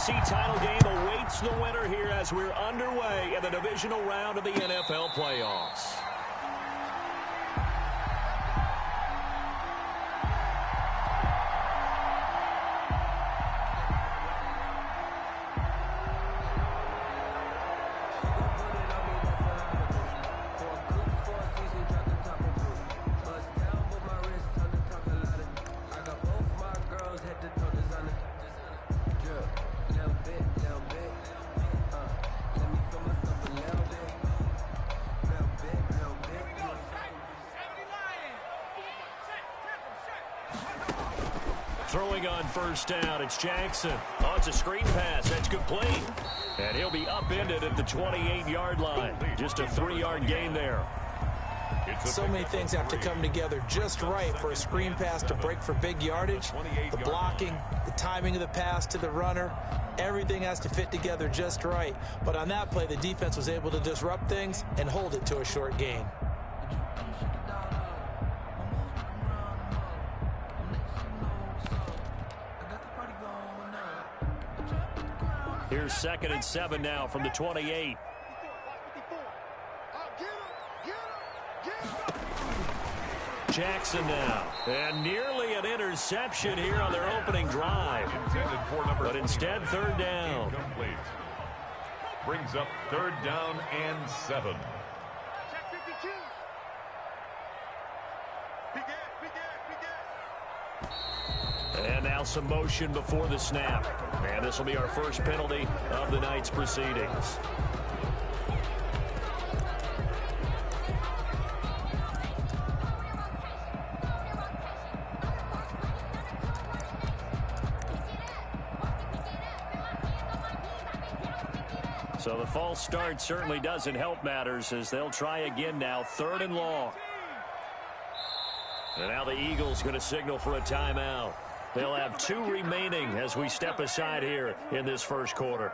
AFC title game awaits the winner here as we're underway in the divisional round of the NFL playoffs. Throwing on first down, it's Jackson. Oh, it's a screen pass. That's complete. And he'll be upended at the 28-yard line. Just a 3-yard gain there. So many things have to come together just right for a screen pass to break for big yardage. The blocking, the timing of the pass to the runner, everything has to fit together just right. But on that play, the defense was able to disrupt things and hold it to a short gain. Here's 2nd and 7 now from the 28. Jackson now. And nearly an interception here on their opening drive. But instead, 3rd down. Brings up 3rd down and 7. And now some motion before the snap. And this will be our first penalty of the night's proceedings. So the false start certainly doesn't help matters as they'll try again now. 3rd and long. And now the Eagles going to signal for a timeout. They'll have 2 remaining as we step aside here in this first quarter.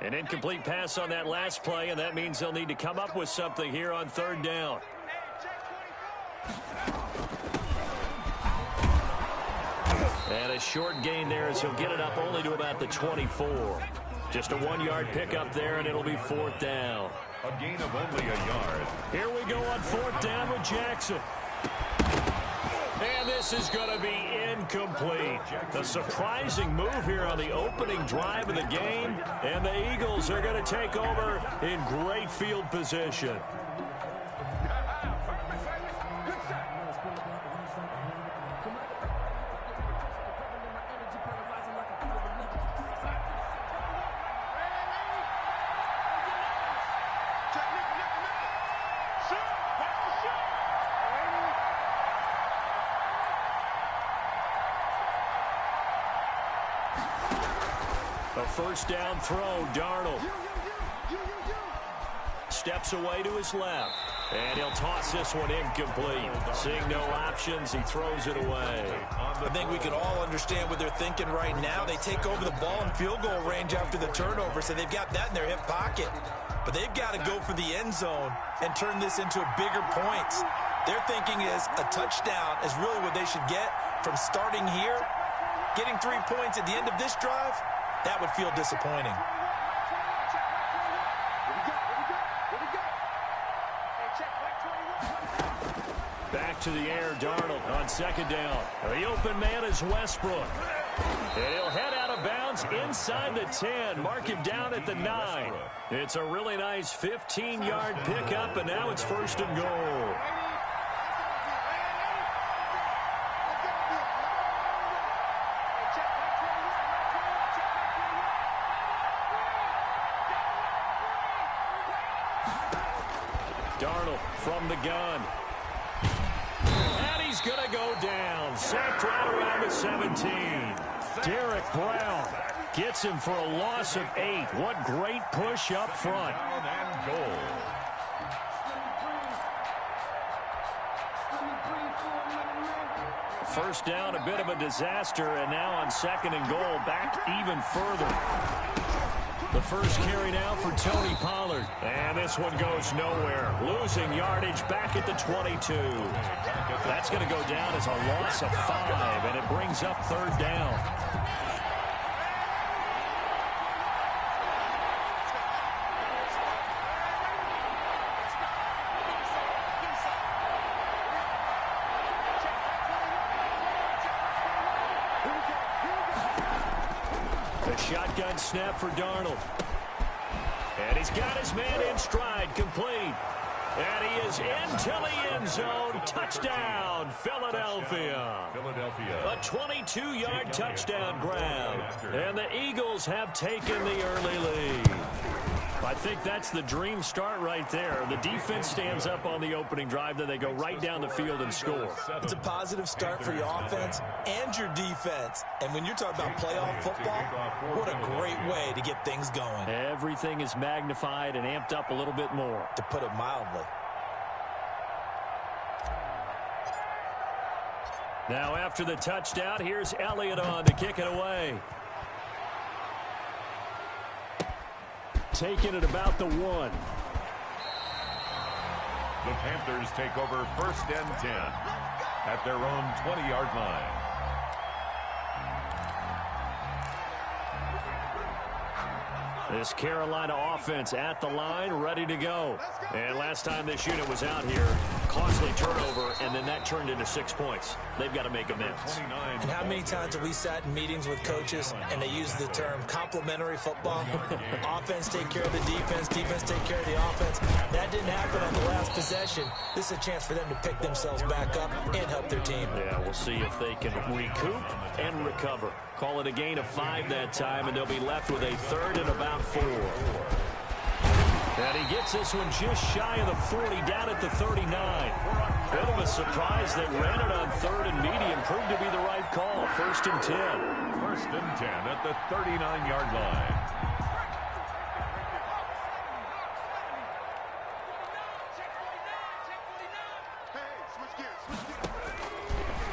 An incomplete pass on that last play, and that means they'll need to come up with something here on 3rd down. And a short gain there as he'll get it up only to about the 24. Just a 1-yard pickup there, and it'll be 4th down. A gain of only a yard. Here we go on 4th down with Jackson. And this is going to be incomplete. A surprising move here on the opening drive of the game. And the Eagles are going to take over in great field position. A first down throw, Darnold. Steps away to his left. And he'll toss this one incomplete. Seeing no options, he throws it away. I think we can all understand what they're thinking right now. They take over the ball in field goal range after the turnover, so they've got that in their hip pocket. But they've got to go for the end zone and turn this into a bigger points. Their thinking is a touchdown is really what they should get from starting here. Getting 3 points at the end of this drive, that would feel disappointing. Back to the air, Darnold on 2nd down. The open man is Westbrook. And he'll head out of bounds inside the 10. Mark him down at the 9. It's a really nice 15-yard pickup, and now it's 1st and goal. Darnold from the gun. And he's going to go down. Sacked right around the 17. Derek Brown gets him for a loss of 8. What great push up front. Down and goal. First down, a bit of a disaster, and now on 2nd and goal, back even further. The first carry now for Tony Pollard. And this one goes nowhere. Losing yardage back at the 22. That's going to go down as a loss of 5, and it brings up 3rd down. Shotgun snap for Darnold. And he's got his man in stride, complete. And he is into the end zone. Touchdown, Philadelphia. A 22-yard touchdown grab. And the Eagles have taken the early lead. I think that's the dream start right there. The defense stands up on the opening drive, then they go right down the field and score. It's a positive start for your offense and your defense. And when you're talking about playoff football, what a great way to get things going. Everything is magnified and amped up a little bit more. To put it mildly. Now after the touchdown, here's Elliott on to kick it away. Taking it about the 1. The Panthers take over 1st and 10 at their own 20-yard line. This Carolina offense at the line, ready to go. And last time this unit was out here, costly turnover, and then that turned into 6 points. They've got to make amends. And how many times have we sat in meetings with coaches and they use the term complementary football? Offense take care of the defense, defense take care of the offense. That didn't happen on the last possession. This is a chance for them to pick themselves back up and help their team. Yeah, we'll see if they can recoup and recover. Call it a gain of 5 that time, and they'll be left with a 3rd and about 4. And he gets this one just shy of the 40, down at the 39. Bit of a surprise that ran it on 3rd and medium. Proved to be the right call. 1st and 10. 1st and 10 at the 39-yard line.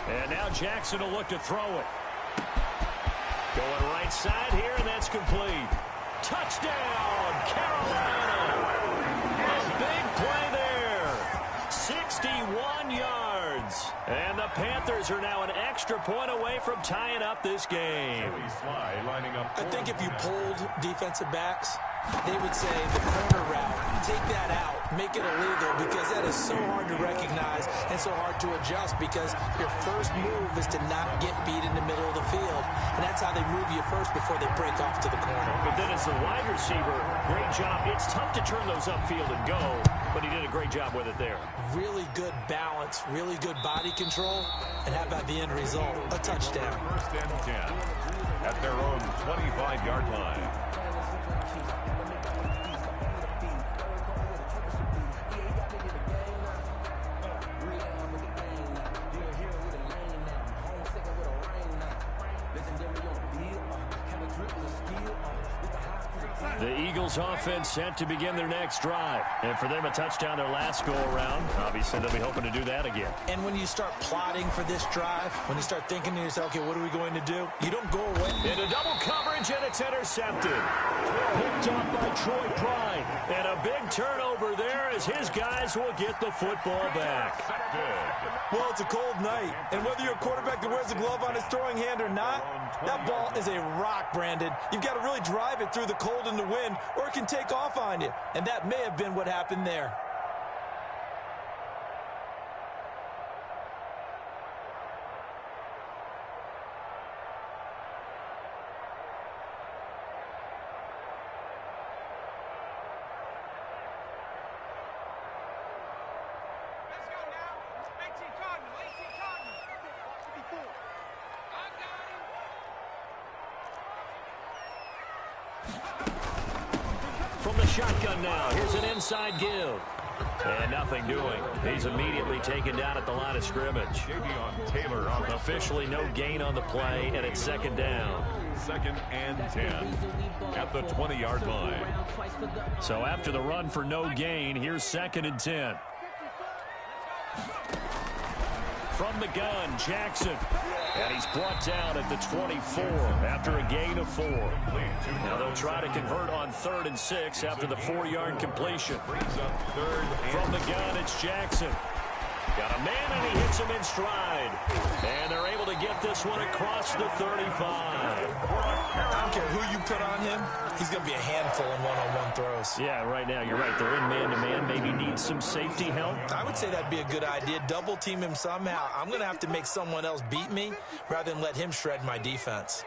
And now Jackson will look to throw it. Going right side here, and that's complete. Touchdown, Carolina. A big play there. 61 yards. And the Panthers are now an extra point away from tying up this game. I think if you polled defensive backs, they would say the corner route, take that out, make it illegal, because that is so hard to recognize and so hard to adjust, because your first move is to not get beat in the middle of the field. And that's how they move you first before they break off to the corner. But then as the wide receiver, great job. It's tough to turn those upfield and go, but he did a great job with it there. Really good balance, really good body control, and how about the end result? A touchdown. 1st and 10 at their own 25-yard line. The Eagles offense set to begin their next drive. And for them, a touchdown their last go-around. Obviously, they'll be hoping to do that again. And when you start plotting for this drive, when you start thinking to yourself, okay, what are we going to do? You don't go away. Into double coverage, and it's intercepted. Picked up by Troy Pride. And a big turnover there as his guys will get the football back. Well, it's a cold night, and whether you're a quarterback that wears a glove on his throwing hand or not, that ball is a rock, Brandon. You've got to really drive it through the cold and the wind, or it can take off on you. And that may have been what happened there. From the shotgun now, here's an inside give. And nothing doing. He's immediately taken down at the line of scrimmage. Taylor on officially no gain on the play, and it's 2nd down. 2nd and 10 at the 20-yard line. So after the run for no gain, here's 2nd and 10. From the gun, Jackson. And he's brought down at the 24 after a gain of 4. Now they'll try to convert on 3rd and 6 after the 4-yard completion. From the gun, it's Jackson. Got a man, and he hits him in stride. And they're able to get this one across the 35. I don't care who you put on him. He's going to be a handful in one-on-one throws. Yeah, right now, you're right. They're in man-to-man. Maybe need some safety help. I would say that'd be a good idea. Double team him somehow. I'm going to have to make someone else beat me rather than let him shred my defense.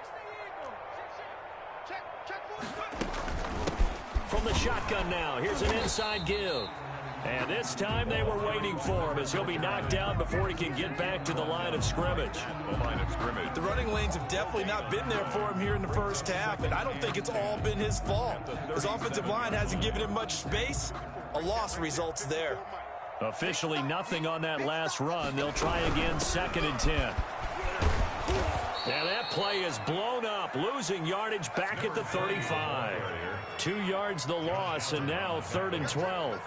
From the shotgun now, here's an inside give. And this time they were waiting for him as he'll be knocked down before he can get back to the line of scrimmage. The running lanes have definitely not been there for him here in the first half, and I don't think it's all been his fault. His offensive line hasn't given him much space. A loss results there. Officially nothing on that last run. They'll try again, 2nd and 10. And that play is blown up, losing yardage back at the 35. 2 yards the loss, and now 3rd and 12.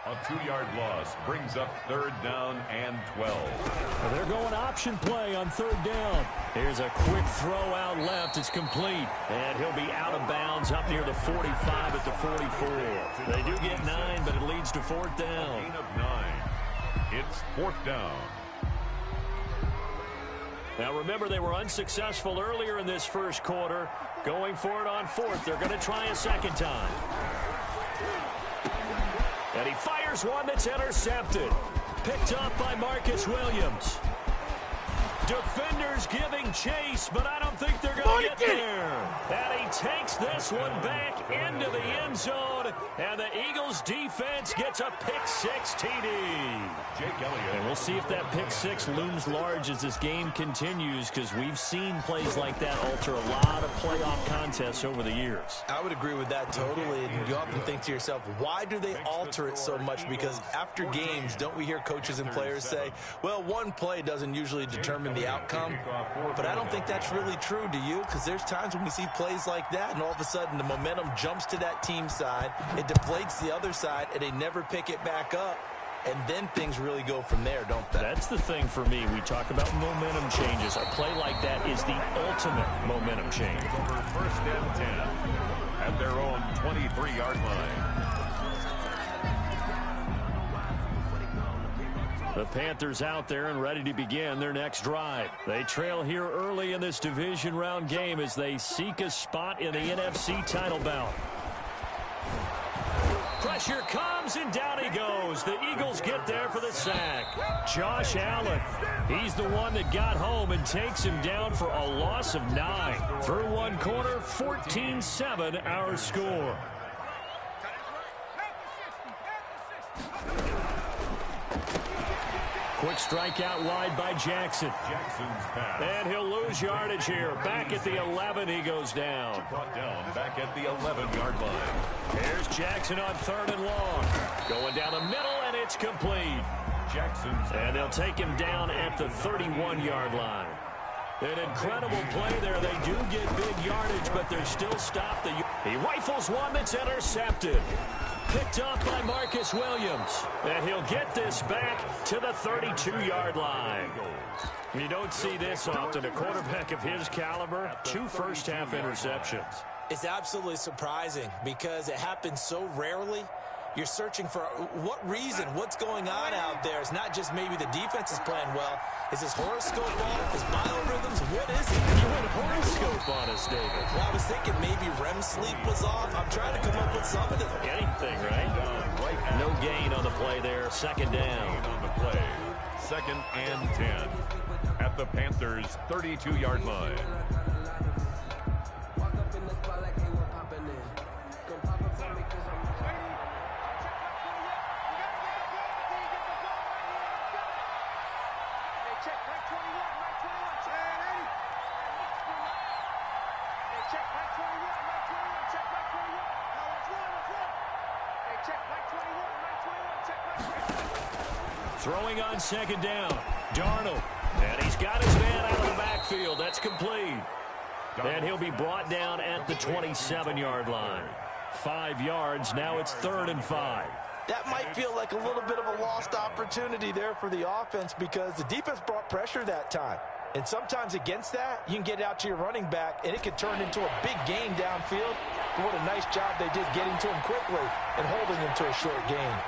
A 2-yard loss brings up 3rd down and 12. Well, they're going option play on 3rd down. Here's a quick throw out left. It's complete. And he'll be out of bounds up near the 45 at the 44. They do get 9, but it leads to 4th down. Gain of 9. It's 4th down. Now, remember, they were unsuccessful earlier in this first quarter. Going for it on 4th. They're going to try a second time. And he fires one that's intercepted. Picked up by Marcus Williams. Defenders giving chase, but I don't think they're going to get there. And he takes this one back into the end zone. And the Eagles defense gets a pick-6 TD. Jake Elliott. And we'll see if that pick-6 looms large as this game continues, because we've seen plays like that alter a lot of playoff contests over the years. I would agree with that totally. And you often think to yourself, why do they alter it so much? Because after games, don't we hear coaches and players say, well, one play doesn't usually determine the outcome? But I don't think that's really true, do you? Because there's times when we see plays like that, and all of a sudden the momentum jumps to that team side, it deflates the other side, and they never pick it back up. And then things really go from there, don't they? That's the thing for me. We talk about momentum changes. A play like that is the ultimate momentum change. Over 1st and 10 at their own 23-yard line. The Panthers out there and ready to begin their next drive. They trail here early in this division round game as they seek a spot in the NFC title bout. Pressure comes, and down he goes. The Eagles get there for the sack. Josh Allen, he's the one that got home and takes him down for a loss of 9. Through one quarter, 14-7 our score. Quick strike out wide by Jackson. Jackson's pass. And he'll lose yardage here. Back at the 11, he goes down. Brought down back at the 11-yard line. Here's Jackson on 3rd and long. Going down the middle, and it's complete. Jackson's And they'll take him down at the 31-yard line. An incredible play there. They do get big yardage, but they're still stopped. He rifles one that's intercepted. Picked up by Marcus Williams. And he'll get this back to the 32-yard line. You don't see this often. A quarterback of his caliber, 2 first-half interceptions. It's absolutely surprising because it happens so rarely. You're searching for what reason, what's going on out there. It's not just maybe the defense is playing well. Is his horoscope off? His biorhythms? What is it? You went horoscope on us, David. Well, I was thinking maybe REM sleep was off. I'm trying to come up with something. Anything, right? No gain on the play there. 2nd down. on the play. 2nd and 10 at the Panthers' 32-yard line. Throwing on 2nd down. Darnold. And he's got his man out of the backfield. That's complete. And he'll be brought down at the 27-yard line. 5 yards. Now it's 3rd and 5. That might feel like a little bit of a lost opportunity there for the offense because the defense brought pressure that time. And sometimes against that, you can get out to your running back, and it can turn into a big gain downfield. But what a nice job they did getting to him quickly and holding him to a short gain.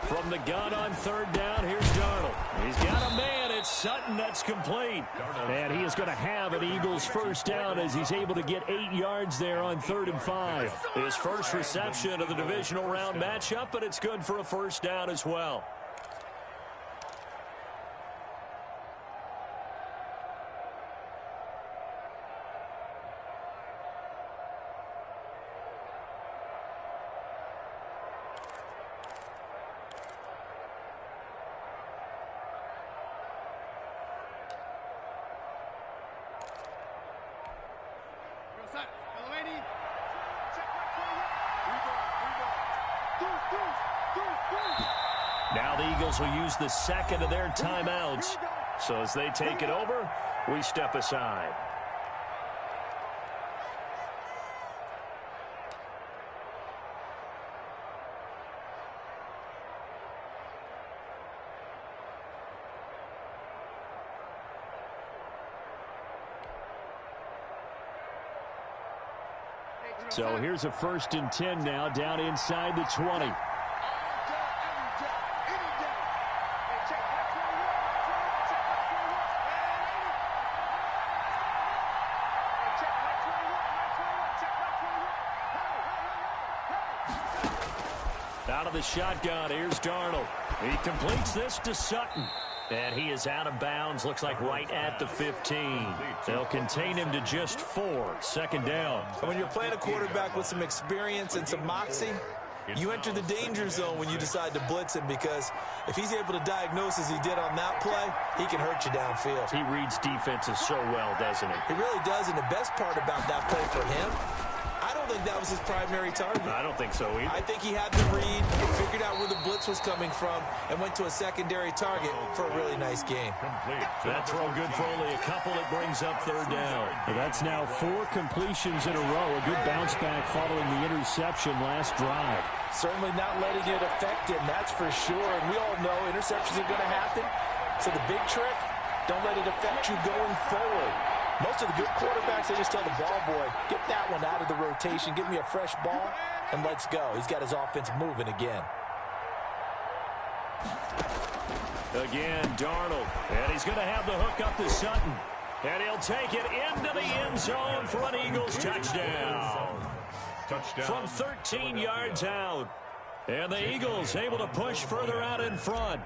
From the gun on third down, here's Darnold. He's got a man. It's Sutton. That's complete. And he is going to have an Eagles first down as he's able to get 8 yards there on 3rd and 5. His first reception of the divisional round matchup, but it's good for a first down as well. Now the Eagles will use the second of their timeouts. So as they take it over, we step aside. So here's a 1st and 10 now, down inside the 20. Out of the shotgun, here's Darnold. He completes this to Sutton. And he is out of bounds, looks like right at the 15. They'll contain him to just 4. 2nd down. When you're playing a quarterback with some experience and some moxie, you enter the danger zone when you decide to blitz him, because if he's able to diagnose as he did on that play, he can hurt you downfield. He reads defenses so well, doesn't he? He really does, and the best part about that play for him, I don't think that was his primary target. I don't think so either. I think he had the read, figured out where the blitz was coming from, and went to a secondary target for a really nice game. That throw good for only a couple. It brings up 3rd down. That's now 4 completions in a row. A good bounce back following the interception last drive. Certainly not letting it affect him, that's for sure. And we all know interceptions are going to happen. So the big trick, don't let it affect you going forward. Most of the good quarterbacks, they just tell the ball boy, get that one out of the rotation, give me a fresh ball, and let's go. He's got his offense moving again. Again, Darnold. And he's going to have the hook up to Sutton. And he'll take it into the end zone for an Eagles touchdown. From 13 yards out. And the Eagles able to push further out in front.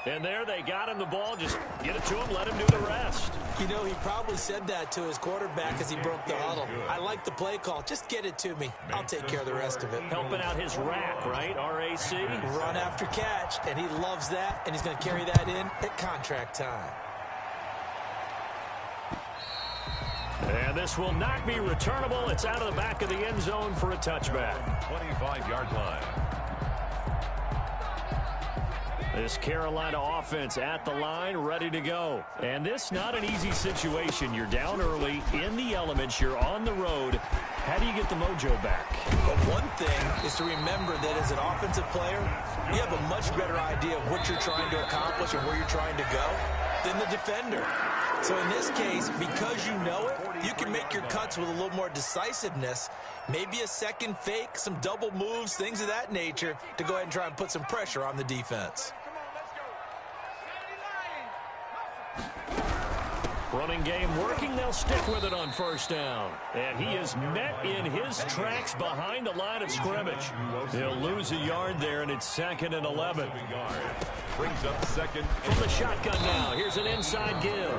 And there they got him the ball. Just get it to him, let him do the rest. You know, he probably said that to his quarterback as he broke the huddle. I like the play call. Just get it to me. I'll take care of the rest of it. Helping out his rack, right? R-A-C? Run after catch, and he loves that, and he's going to carry that in at contract time. And this will not be returnable. It's out of the back of the end zone for a touchback. 25-yard line. This Carolina offense at the line, ready to go. And this not an easy situation. You're down early, in the elements, you're on the road. How do you get the mojo back? But one thing is to remember that as an offensive player, you have a much better idea of what you're trying to accomplish and where you're trying to go than the defender. So in this case, because you know it, you can make your cuts with a little more decisiveness, maybe a second fake, some double moves, things of that nature, to go ahead and try and put some pressure on the defense. Running game working. They'll stick with it on 1st down. And he is met in his tracks behind the line of scrimmage. He'll lose a yard there, and it's 2nd and 11. Brings up 2nd. From the shotgun now, here's an inside give.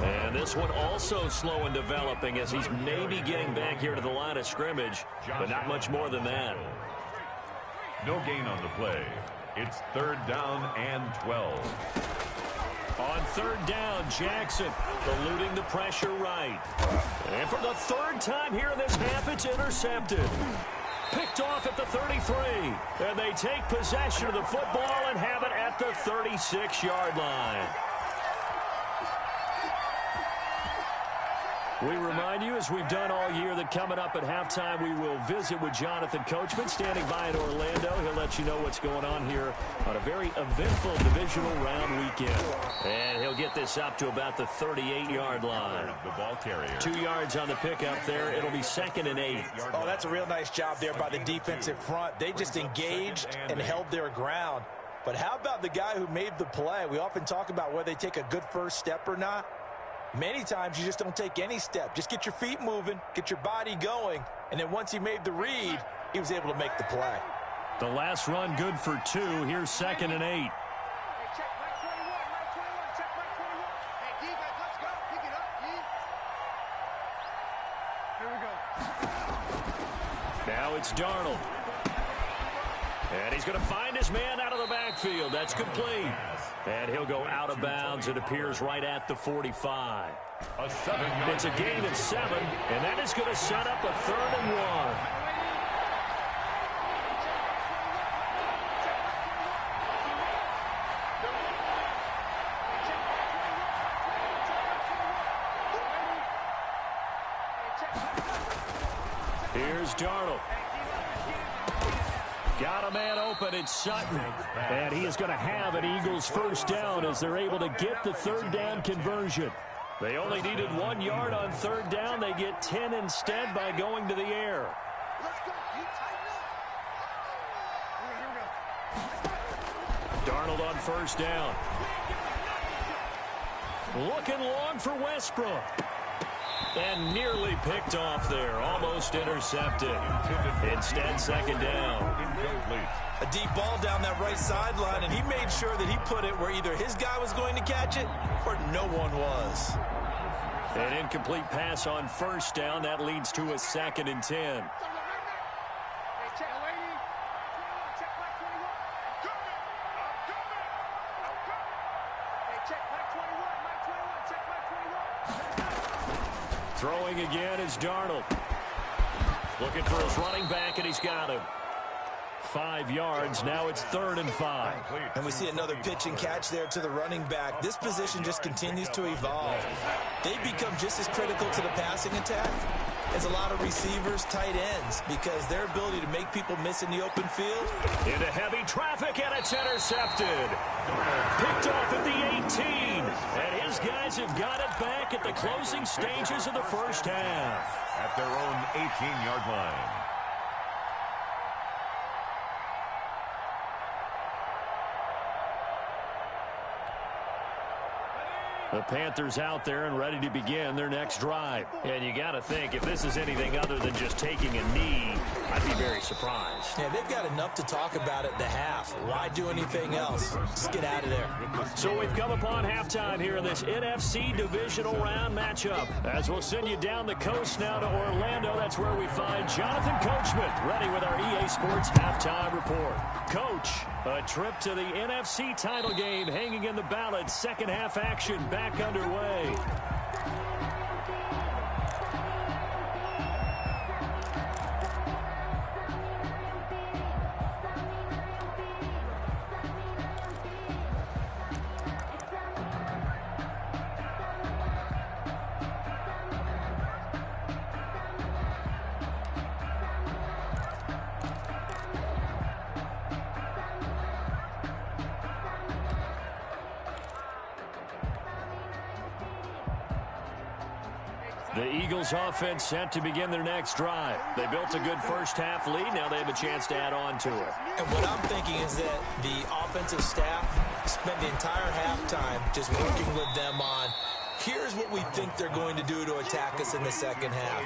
And this one also slow in developing as he's maybe getting back here to the line of scrimmage, but not much more than that. No gain on the play. It's 3rd down and 12. On 3rd down, Jackson eluding the pressure right. And for the 3rd time here in this half, it's intercepted. Picked off at the 33. And they take possession of the football and have it at the 36-yard line. We remind you, as we've done all year, that coming up at halftime, we will visit with Jonathan Coachman, standing by in Orlando. He'll let you know what's going on here on a very eventful divisional round weekend. And he'll get this up to about the 38-yard line. The ball carrier. 2 yards on the pickup there. It'll be 2nd and 8. Oh, that's a real nice job there by the defensive front. They just engaged and held their ground. But how about the guy who made the play? We often talk about whether they take a good first step or not. Many times you just don't take any step. Just get your feet moving, get your body going, and then once he made the read, he was able to make the play. The last run good for 2. Here's 2nd and 8. Now it's Darnold. And he's going to find his man out of the backfield. That's complete. And he'll go out of bounds. It appears right at the 45. It's a gain of 7, and that is going to set up a 3rd and 1. Here's Darnold. Got a man open. It's Sutton. And he is going to have an Eagles first down as they're able to get the 3rd down conversion. They only needed 1 yard on 3rd down. They get 10 instead by going to the air. Darnold on 1st down. Looking long for Westbrook. And nearly picked off there. Almost intercepted. Instead, 2nd down. A deep ball down that right sideline, and he made sure that he put it where either his guy was going to catch it or no one was. An incomplete pass on 1st down. That leads to a 2nd and 10. Throwing again is Darnold. Looking for his running back, and he's got him. 5 yards. Now it's 3rd and 5. And we see another pitch and catch there to the running back. This position just continues to evolve. They become just as critical to the passing attack as a lot of receivers, tight ends, because their ability to make people miss in the open field. Into heavy traffic, and it's intercepted. Picked off at the 18. And his guys have got it back at the closing stages of the first half. At their own 18-yard line. The Panthers out there and ready to begin their next drive. And you got to think, if this is anything other than just taking a knee, I'd be very surprised. Yeah, they've got enough to talk about at the half. Why do anything else? Just get out of there. So we've come upon halftime here in this NFC divisional round matchup. As we'll send you down the coast now to Orlando, that's where we find Jonathan Coachman, ready with our EA Sports halftime report. Coach, a trip to the NFC title game hanging in the balance. Second half action back underway. The Eagles offense set to begin their next drive. They built a good first half lead. Now they have a chance to add on to it. And what I'm thinking is that the offensive staff spent the entire halftime just working with them on, here's what we think they're going to do to attack us in the second half.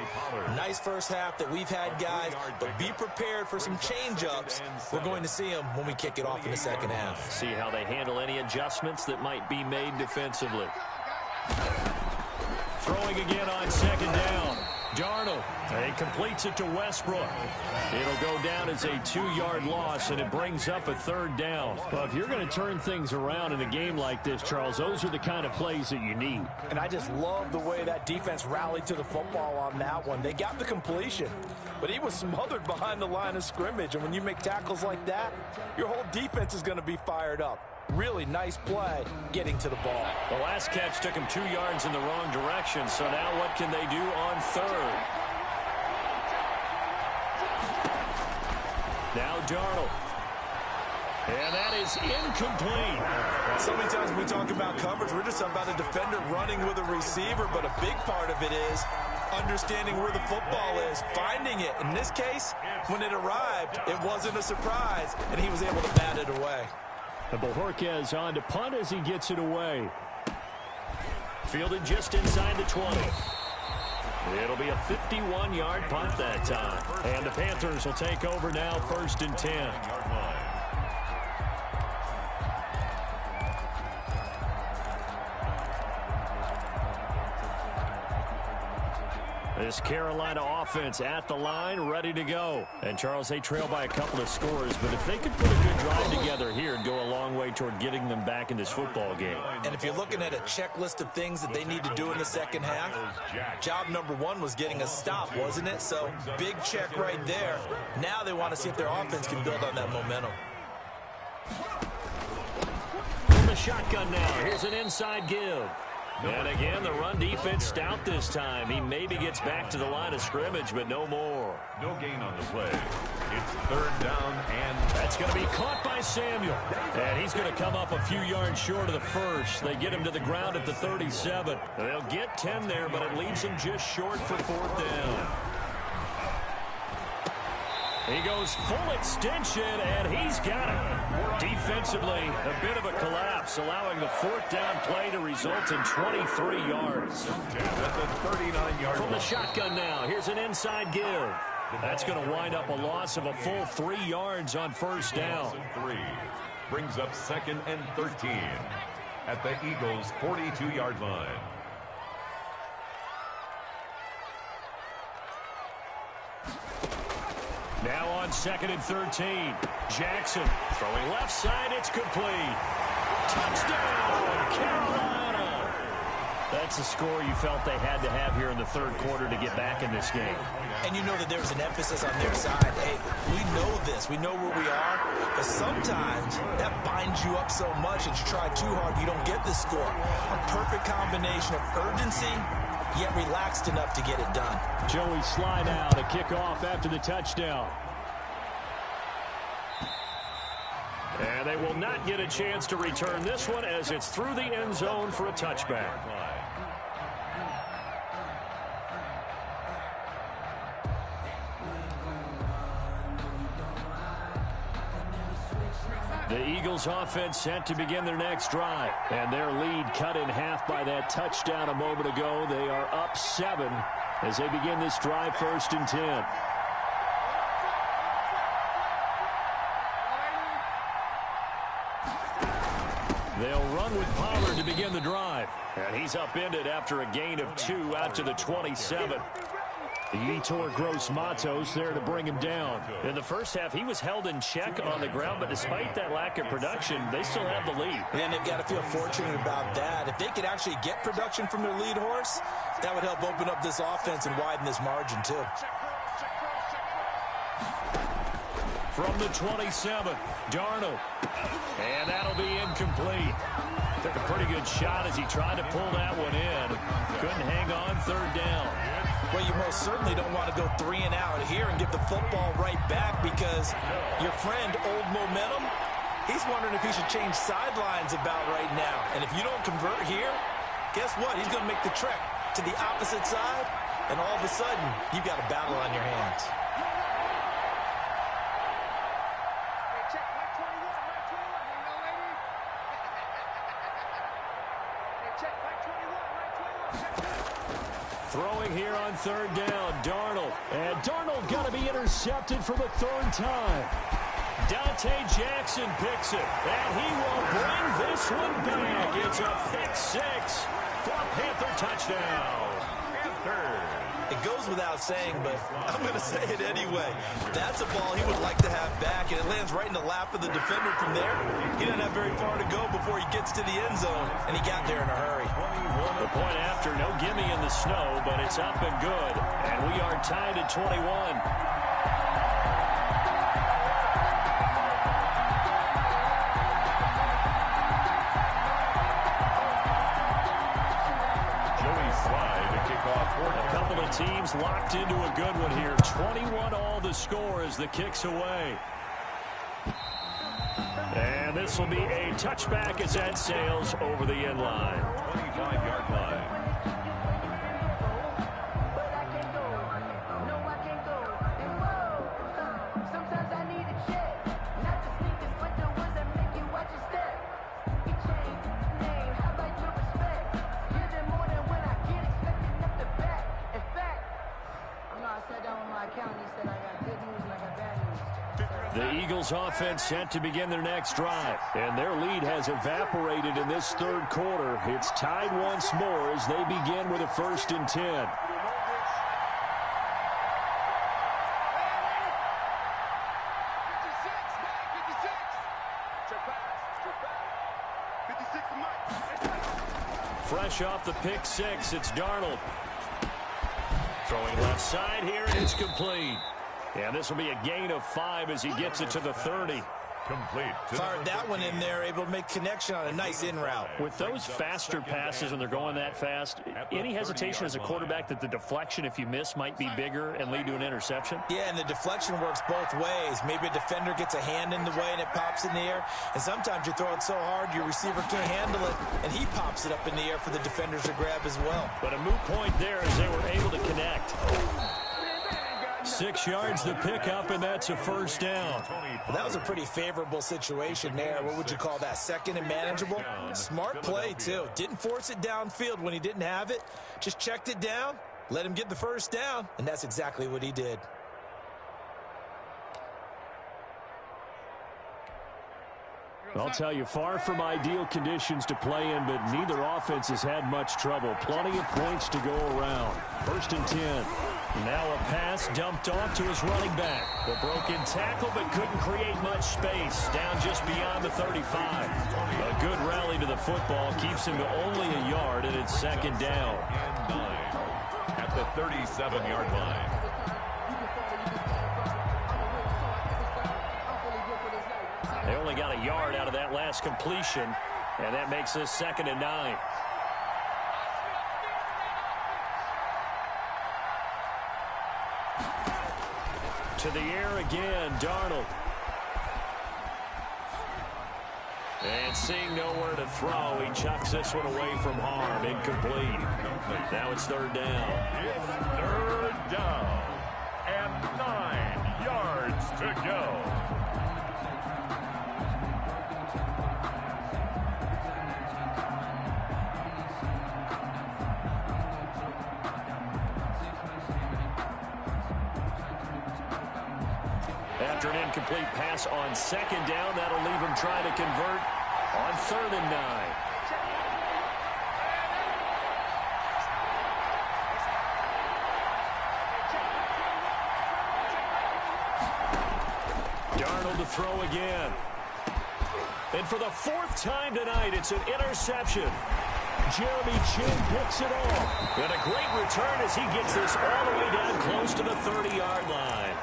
Nice first half that we've had, guys, but be prepared for some change-ups. We're going to see them when we kick it off in the second half. See how they handle any adjustments that might be made defensively. Throwing again on second down. Darnold. He completes it to Westbrook. It'll go down as a 2-yard loss, and it brings up a third down. Well, if you're going to turn things around in a game like this, Charles, those are the kind of plays that you need. And I just love the way that defense rallied to the football on that one. They got the completion, but he was smothered behind the line of scrimmage. And when you make tackles like that, your whole defense is going to be fired up. Really nice play getting to the ball. The last catch took him 2 yards in the wrong direction, so now what can they do on third? Now Darnold. And that is incomplete. So many times when we talk about coverage, we're just about a defender running with a receiver, but a big part of it is understanding where the football is, finding it. In this case, when it arrived, it wasn't a surprise, and he was able to bat it away. And Bojorquez on to punt as he gets it away. Fielded just inside the 20. It'll be a 51-yard punt that time. And the Panthers will take over now, 1st and 10. This Carolina offense at the line, ready to go. And, Charles, they trail by a couple of scores, but if they could put a good drive together here, it'd go a long way toward getting them back in this football game. And if you're looking at a checklist of things that they need to do in the second half, job number 1 was getting a stop, wasn't it? So, big check right there. Now they want to see if their offense can build on that momentum. From the shotgun now, here's an inside give. And again, the run defense stout this time. He maybe gets back to the line of scrimmage, but no more. No gain on the play. It's 3rd down, and that's going to be caught by Samuel. And he's going to come up a few yards short of the first. They get him to the ground at the 37. They'll get 10 there, but it leaves him just short for 4th down. He goes full extension, and he's got it. Defensively, a bit of a collapse, allowing the 4th down play to result in 23 yards. that's a 39-yard From the shotgun now, here's an inside give. That's going to wind up a loss of a full 3 yards on 1st down. 3 brings up 2nd and 13 at the Eagles' 42-yard line. Now on 2nd and 13. Jackson throwing left side. It's complete. Touchdown, Carolina. That's a score you felt they had to have here in the 3rd quarter to get back in this game. And you know that there's an emphasis on their side. Hey, we know this. We know where we are. But sometimes that binds you up so much that you try too hard, you don't get the score. A perfect combination of urgency, yet relaxed enough to get it done. Joey Sly now to kick off after the touchdown. And they will not get a chance to return this one as it's through the end zone for a touchback. The Eagles offense set to begin their next drive. And their lead cut in half by that touchdown a moment ago. They are up 7 as they begin this drive, 1st and 10. They'll run with Pollard to begin the drive. And he's upended after a gain of 2 out to the 27. The Yetur Gross Matos there to bring him down. In the first half, he was held in check on the ground, but despite that lack of production, they still have the lead. And they've got to feel fortunate about that. If they could actually get production from their lead horse, that would help open up this offense and widen this margin too. From the 27, Darnold. And that'll be incomplete. Took a pretty good shot as he tried to pull that one in. Couldn't hang on, 3rd down. Well, you most certainly don't want to go 3 and out here and give the football right back because your friend, Old Momentum, he's wondering if he should change sidelines about right now. And if you don't convert here, guess what? He's going to make the trek to the opposite side, and all of a sudden, you've got a battle on your hands. Throwing here on 3rd down, Darnold. And Darnold got to be intercepted for the 3rd time. Dante Jackson picks it, and he will bring this one back. It's a pick 6 for a Panther touchdown. It goes without saying, but I'm going to say it anyway. That's a ball he would like to have back, and it lands right in the lap of the defender from there. He doesn't have very far to go before he gets to the end zone, and he got there in a hurry. The point after, no gimme in the snow, but it's up and good. And we are tied at 21. Both teams locked into a good one here. 21-all the score as the kick's away. And this will be a touchback as that sails over the end line. 25-yard line. The Eagles offense set to begin their next drive, and their lead has evaporated in this third quarter. It's tied once more as they begin with a 1st and 10. Fresh off the pick six, it's Darnold. Throwing left side here, and it's complete. And this will be a gain of 5 as he gets it to the 30. Complete. Fired that one in there, able to make connection on a nice in route. With those faster passes when they're going that fast, any hesitation as a quarterback that the deflection, if you miss, might be bigger and lead to an interception? Yeah, and the deflection works both ways. Maybe a defender gets a hand in the way and it pops in the air. And sometimes you throw it so hard your receiver can't handle it, and he pops it up in the air for the defenders to grab as well. But a moot point there as they were able to connect. 6 yards the pickup, and that's a 1st down. Well, that was a pretty favorable situation there. What would you call that? 2nd and manageable? Smart play, too. Didn't force it downfield when he didn't have it. Just checked it down, let him get the 1st down, and that's exactly what he did. I'll tell you, far from ideal conditions to play in, but neither offense has had much trouble. Plenty of points to go around. 1st and 10. Now a pass dumped off to his running back. The broken tackle, but couldn't create much space. Down just beyond the 35. A good rally to the football keeps him to only a yard, and it's 2nd down. And 9 at the 37-yard line. They only got a yard out of that last completion, and that makes this 2nd and 9. To the air again, Darnold. And seeing nowhere to throw, he chucks this one away from harm. Incomplete. Now it's 3rd down. It's 3rd down and 9 yards to go. After an incomplete pass on 2nd down, that'll leave him trying to convert on 3rd and 9. Darnold to throw again. And for the 4th time tonight, it's an interception. Jeremy Chin picks it off. And a great return as he gets this all the way down close to the 30-yard line.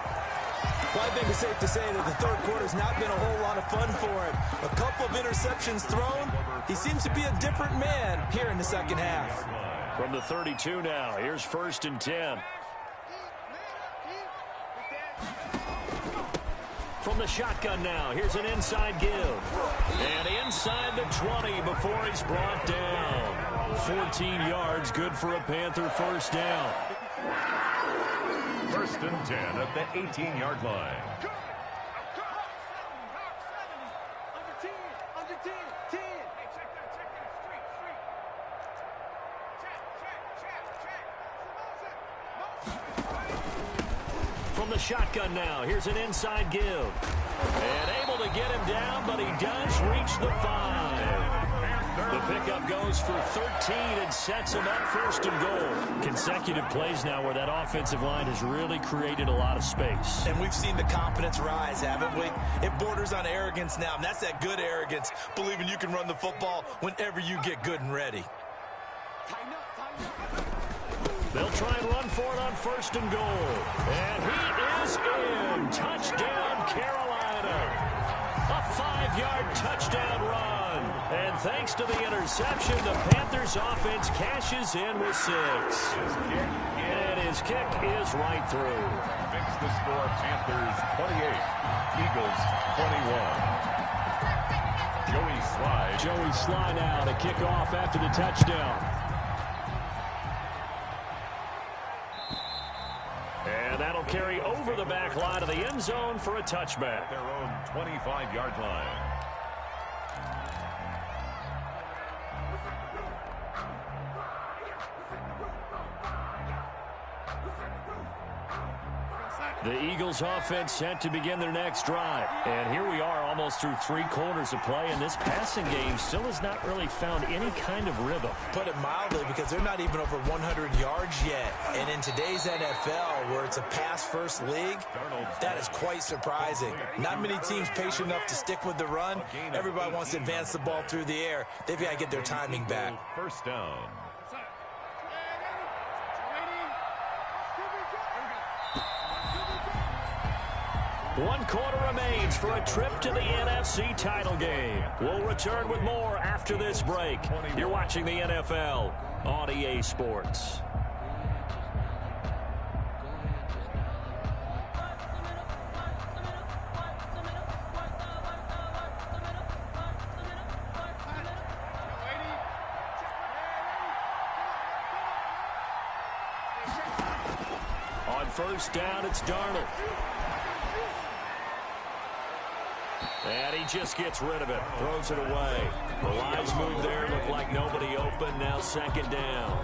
Well, I think it's safe to say that the third quarter's not been a whole lot of fun for him. A couple of interceptions thrown. He seems to be a different man here in the 2nd half. From the 32 now, here's 1st and 10. From the shotgun now, here's an inside give. And inside the 20 before he's brought down. 14 yards, good for a Panther 1st down. 1st and 10 at the 18-yard line. From the shotgun now, here's an inside give. And able to get him down, but he does reach the 5. The pickup goes for 13 and sets him up 1st and goal. Consecutive plays now where that offensive line has really created a lot of space. And we've seen the confidence rise, haven't we? It borders on arrogance now, and that's that good arrogance, believing you can run the football whenever you get good and ready. They'll try and run for it on 1st and goal. And he is in. Touchdown, Carolina. A 5-yard touchdown run. And thanks to the interception, the Panthers offense cashes in with 6. And his kick is right through. Makes the score Panthers 28, Eagles 21. Joey Sly now to kick off after the touchdown. And that'll carry over the back line of the end zone for a touchback. Their own 25-yard line. The Eagles offense set to begin their next drive. And here we are almost through 3 quarters of play, and this passing game still has not really found any kind of rhythm. Put it mildly, because they're not even over 100 yards yet. And in today's NFL, where it's a pass-first league, that is quite surprising. Not many teams patient enough to stick with the run. Everybody wants to advance the ball through the air. They've got to get their timing back. First down. One quarter remains for a trip to the NFC title game. We'll return with more after this break. You're watching the NFL on EA Sports. On first down, it's Darnold. And he just gets rid of it, throws it away. The lines move there, look like nobody open. Now second down.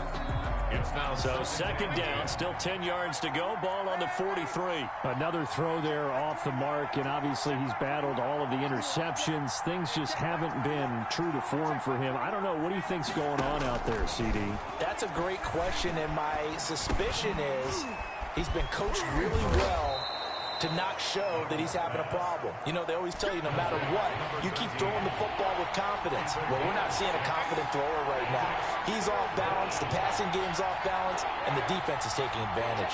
So second down, still 10 yards to go. Ball on the 43. Another throw there off the mark, and obviously he's battled all of the interceptions. Things just haven't been true to form for him. I don't know. What do you think's going on out there, CD? That's a great question, and my suspicion is he's been coached really well to not show that he's having a problem. You know, they always tell you no matter what, you keep throwing the football with confidence. Well, we're not seeing a confident thrower right now. He's off balance, the passing game's off balance, and the defense is taking advantage.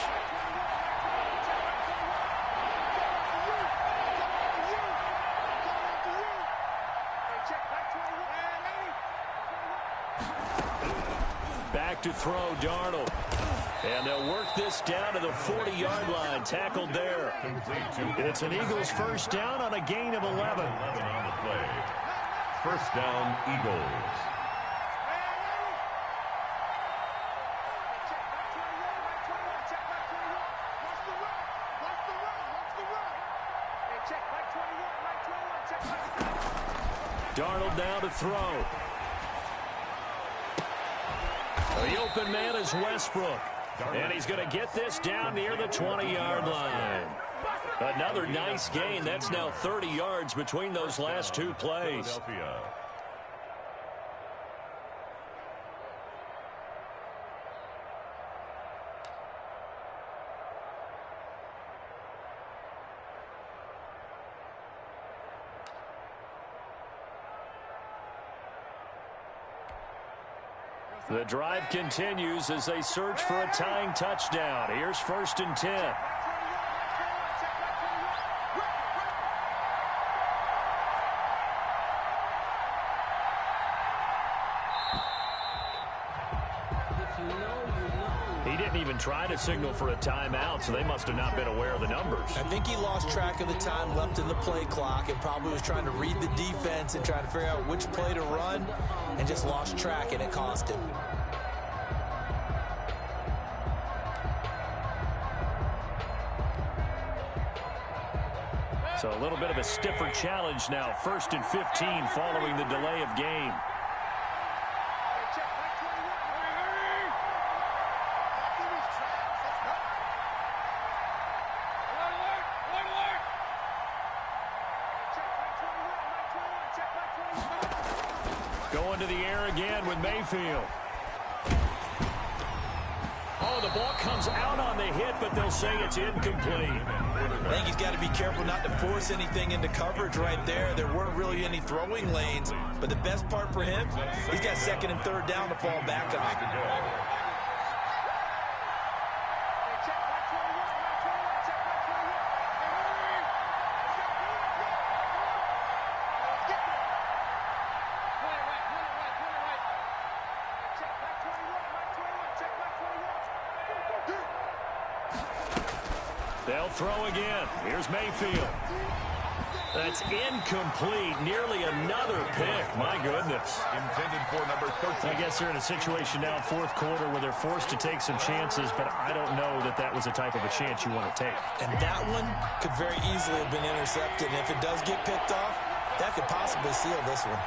Back to throw, Darnold. And they'll work this down to the 40-yard line. Tackled there. It's an Eagles first down on a gain of 11. 11 on the play. First down, Eagles. Darnold now to throw. The open man is Westbrook. And he's going to get this down near the 20-yard line. Another nice gain. That's now 30 yards between those last 2 plays. The drive continues as they search for a tying touchdown. Here's first and 10. He didn't even try to signal for a timeout, so they must have not been aware of the numbers. I think he lost track of the time left in the play clock and probably was trying to read the defense and trying to figure out which play to run and just lost track, and it cost him. So a little bit of a stiffer challenge now. First and 15 following the delay of game. Going to the air again with Mayfield. Oh, the ball comes out on the hit, but they'll say it's incomplete. I think he's got to be careful not to force anything into coverage right there. There weren't really any throwing lanes, but the best part for him, he's got second and third down to fall back on. They'll throw again. Here's Mayfield. That's incomplete. Nearly another pick. My goodness. Intended for number 13. I guess they're in a situation now, fourth quarter, where they're forced to take some chances, but I don't know that that was the type of a chance you want to take. And that one could very easily have been intercepted. And if it does get picked off, that could possibly seal this one.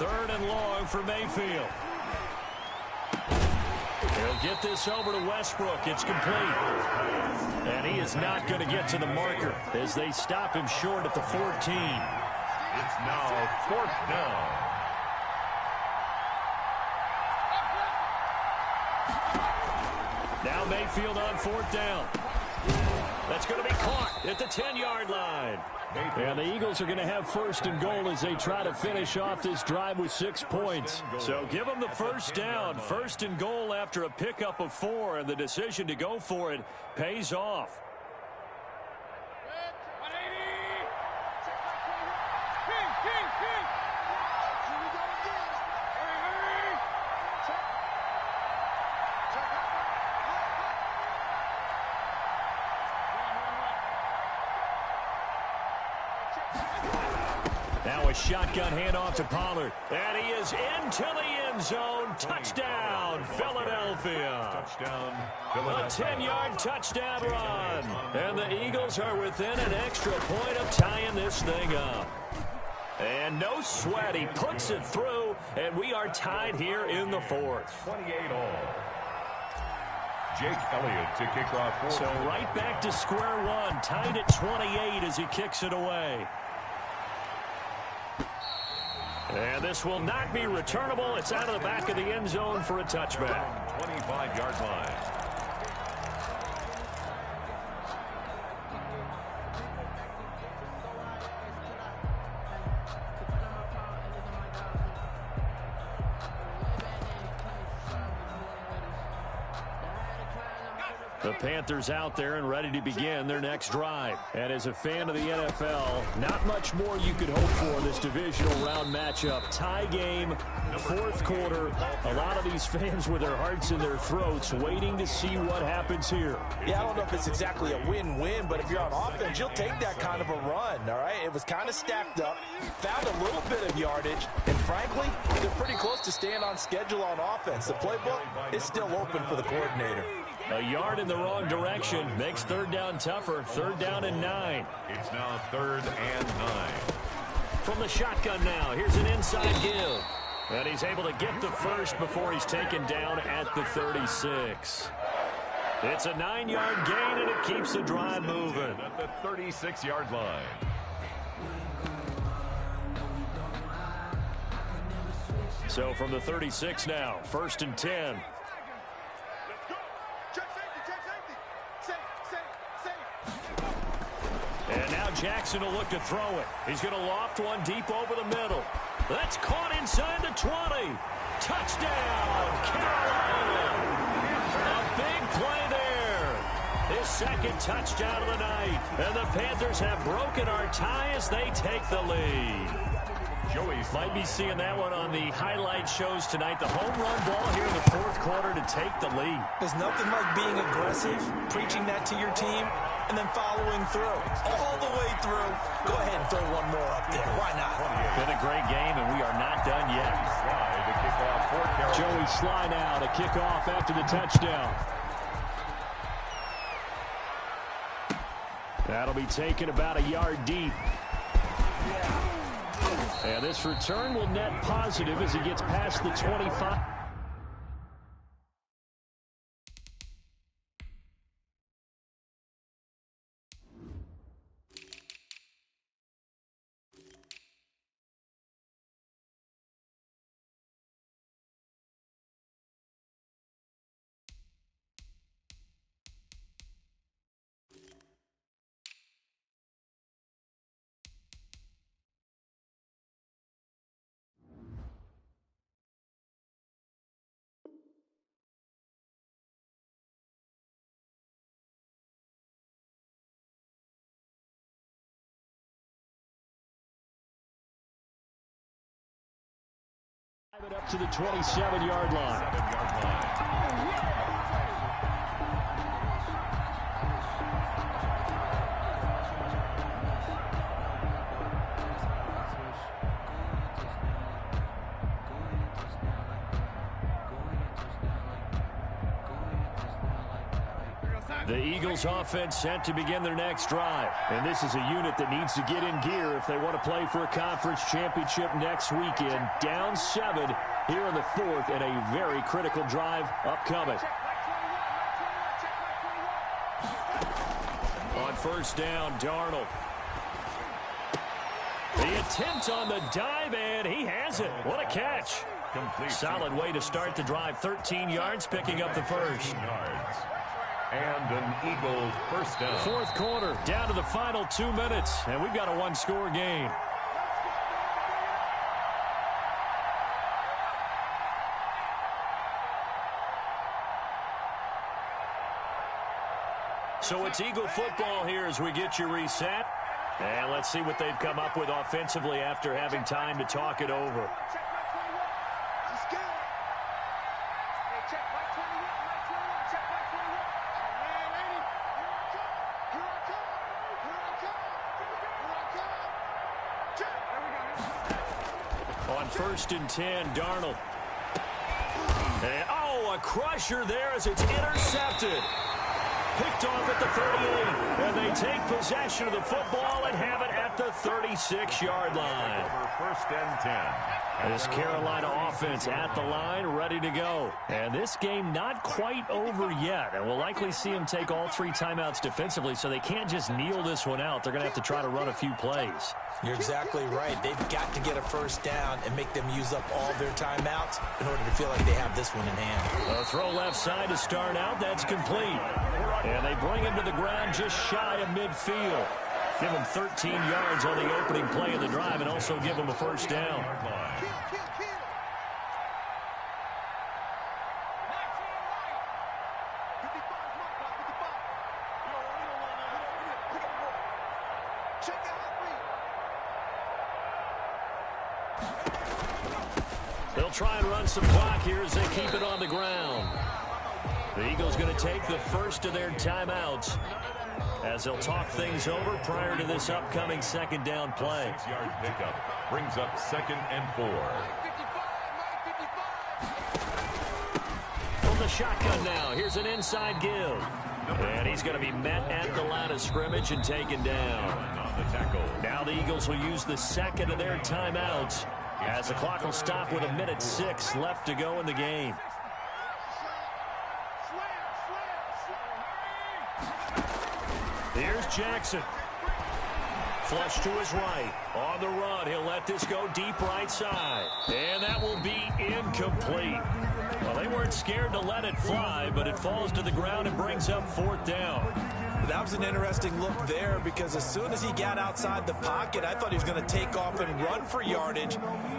Third and long for Mayfield. He'll get this over to Westbrook. It's complete. And he is not going to get to the marker as they stop him short at the 14. It's now fourth down. Now Mayfield on fourth down. That's going to be caught at the 10-yard line. And the Eagles are going to have first and goal as they try to finish off this drive with 6 points. So give them the first down. First and goal after a pickup of 4, and the decision to go for it pays off. Now a shotgun handoff to Pollard. And he is into the end zone. Touchdown, Philadelphia. Touchdown, A Philadelphia. 10-yard touchdown run. And the Eagles are within an extra point of tying this thing up. And no sweat. He puts it through, and we are tied here in the fourth. 28 all. Jake Elliott to kick off. So right back to square one. Tied at 28 as he kicks it away. And this will not be returnable. It's out of the back of the end zone for a touchback. 25-yard line. The Panthers out there and ready to begin their next drive. And as a fan of the NFL, not much more you could hope for this divisional round matchup. Tie game, fourth quarter. A lot of these fans with their hearts in their throats waiting to see what happens here. Yeah, I don't know if it's exactly a win-win, but if you're on offense, you'll take that kind of a run, all right? It was kind of stacked up, found a little bit of yardage, and frankly, they're pretty close to staying on schedule on offense. The playbook is still open for the coordinator. A yard in the wrong direction makes third down tougher. Third down and 9. It's now 3rd and 9. From the shotgun now, here's an inside give. And he's able to get the first before he's taken down at the 36. It's a 9-yard gain, and it keeps the drive moving. At the 36-yard line. So from the 36 now, 1st and 10. And now Jackson will look to throw it. He's going to loft one deep over the middle. That's caught inside the 20. Touchdown, Carolina. A big play there. His second touchdown of the night. And the Panthers have broken our tie as they take the lead. Joey Might be seeing that one on the highlight shows tonight. The home run ball here in the fourth quarter to take the lead. There's nothing like being aggressive, preaching that to your team, and then following through. All the way through. Go ahead and throw one more up there. Why not? Been a great game, and we are not done yet. Sly to kick off for Carolina. Joey Sly now to kick off after the touchdown. That'll be taken about a yard deep. And this return will net positive as he gets past the 25. Up to the 27-yard line. The Eagles offense set to begin their next drive. And this is a unit that needs to get in gear if they want to play for a conference championship next weekend. Down 7 here in the 4th and a very critical drive upcoming. On first down, Darnold. The attempt on the dive, and he has it. What a catch. Complete. Solid way to start the drive. 13 yards, picking up the first. And an Eagle first down. Fourth quarter, down to the final 2 minutes, and we've got a one-score game. So it's Eagle football here as we get you reset. And let's see what they've come up with offensively after having time to talk it over. On first and 10, Darnold. And, a crusher there as it's intercepted. Picked off at the 38, and they take possession of the football and have it at the 36-yard line. First and 10. This Carolina offense at the line, ready to go. And this game not quite over yet. And we'll likely see them take all 3 timeouts defensively, so they can't just kneel this one out. They're going to have to try to run a few plays. You're exactly right. They've got to get a first down and make them use up all their timeouts in order to feel like they have this one in hand. A throw left side to start out. That's complete. And they bring him to the ground just shy of midfield. Give him 13 yards on the opening play of the drive and also give him a first down. They'll try and run some clock here as they keep it on the ground. The Eagles going to take the first of their timeouts as they'll talk things over prior to this upcoming second down play. 6-yard pickup brings up 2nd and 4. From the shotgun now, here's an inside give. And he's going to be met at the line of scrimmage and taken down. On the tackle. Now the Eagles will use the second of their timeouts as the clock will stop with 1:06 left to go in the game. Here's Jackson. Flush to his right. On the run, he'll let this go deep right side. And that will be incomplete. Well, they weren't scared to let it fly, but it falls to the ground and brings up 4th down. That was an interesting look there because as soon as he got outside the pocket, I thought he was going to take off and run for yardage.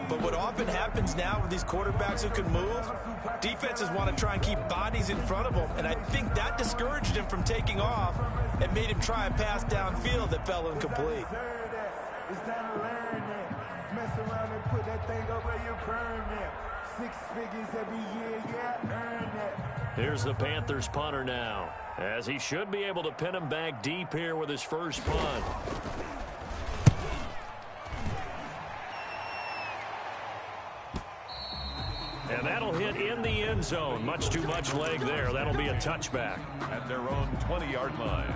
But what often happens now with these quarterbacks who can move, defenses want to try and keep bodies in front of them. And I think that discouraged him from taking off and made him try a pass downfield that fell incomplete. It's time to learn that. Mess around and put that thing over your permit. 6 figures every year, earn that. Here's the Panthers punter now, as he should be able to pin him back deep here with his first punt. And that'll hit in the end zone. Much too much leg there. That'll be a touchback. At their own 20-yard line.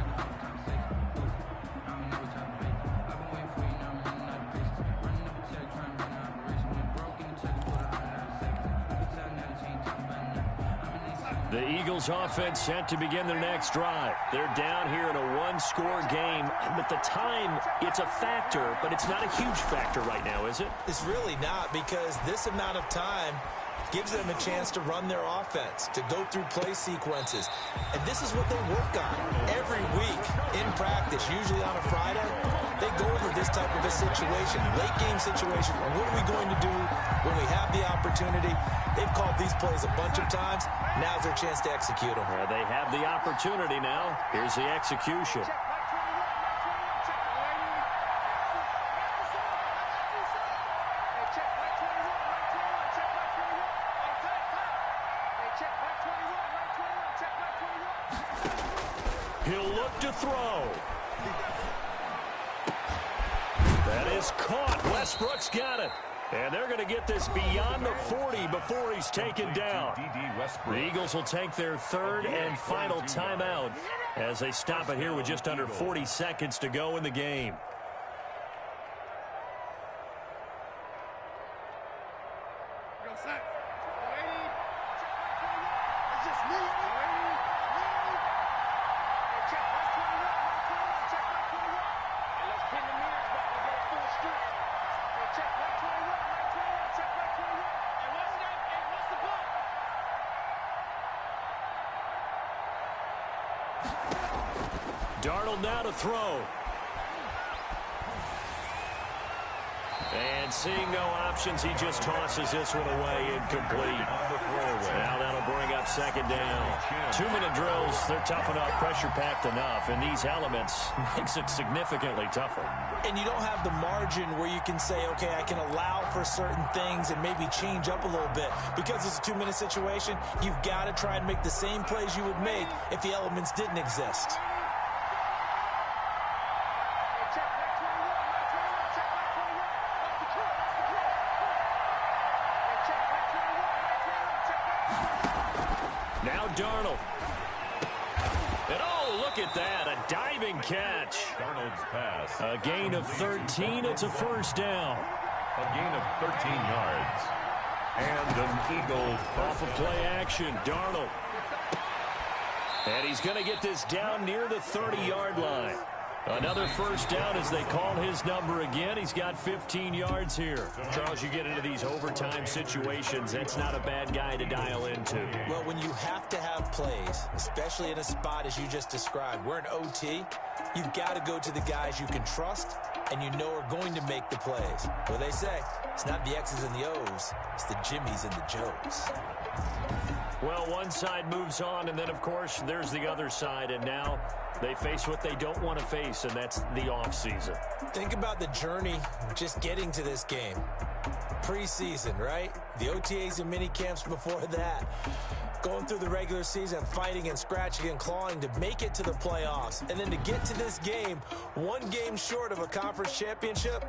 The Eagles offense set to begin their next drive. They're down here in a one-score game. But the time, it's a factor, but it's not a huge factor right now, is it? It's really not, because this amount of time gives them a chance to run their offense, to go through play sequences. And this is what they work on every week in practice, usually on a Friday. They go over this type of a situation, late game situation. What are we going to do when we have the opportunity? They've called these plays a bunch of times. Now's their chance to execute them. They have the opportunity now. Here's the execution. He'll look to throw. That is caught. Westbrook's got it. And they're going to get this beyond the 40 before he's taken down. The Eagles will take their third and final timeout as they stop it here with just under 40 seconds to go in the game. Darnold now to throw. And seeing no options, he just tosses this one away, incomplete. Now that'll bring up second down. 2-minute drills, they're tough enough, pressure-packed enough, and these elements makes it significantly tougher. And you don't have the margin where you can say, okay, I can allow for certain things and maybe change up a little bit. Because it's a 2-minute situation, you've got to try and make the same plays you would make if the elements didn't exist. Now Darnold. And oh, look at that, a diving catch. Darnold's pass. A gain of 13, it's a first down. A gain of 13 yards. And an Eagle off of play action, Darnold. And he's going to get this down near the 30-yard line. Another first down as they call his number again. He's got 15 yards here. Charles, you get into these overtime situations, that's not a bad guy to dial into. Well, when you have to have plays, especially in a spot as you just described, we're in OT, you've got to go to the guys you can trust and you know are going to make the plays. Well, they say, it's not the X's and the O's, it's the Jimmies and the Joes. Well, one side moves on, and then, of course, there's the other side, and now they face what they don't want to face, and that's the offseason. Think about the journey just getting to this game. Preseason, right? The OTAs and mini camps before that. Going through the regular season, fighting and scratching and clawing to make it to the playoffs. And then to get to this game, one game short of a conference championship,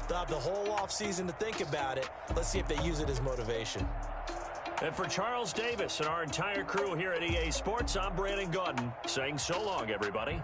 they'll have the whole offseason to think about it. Let's see if they use it as motivation. And for Charles Davis and our entire crew here at EA Sports, I'm Brandon Gaudin saying so long, everybody.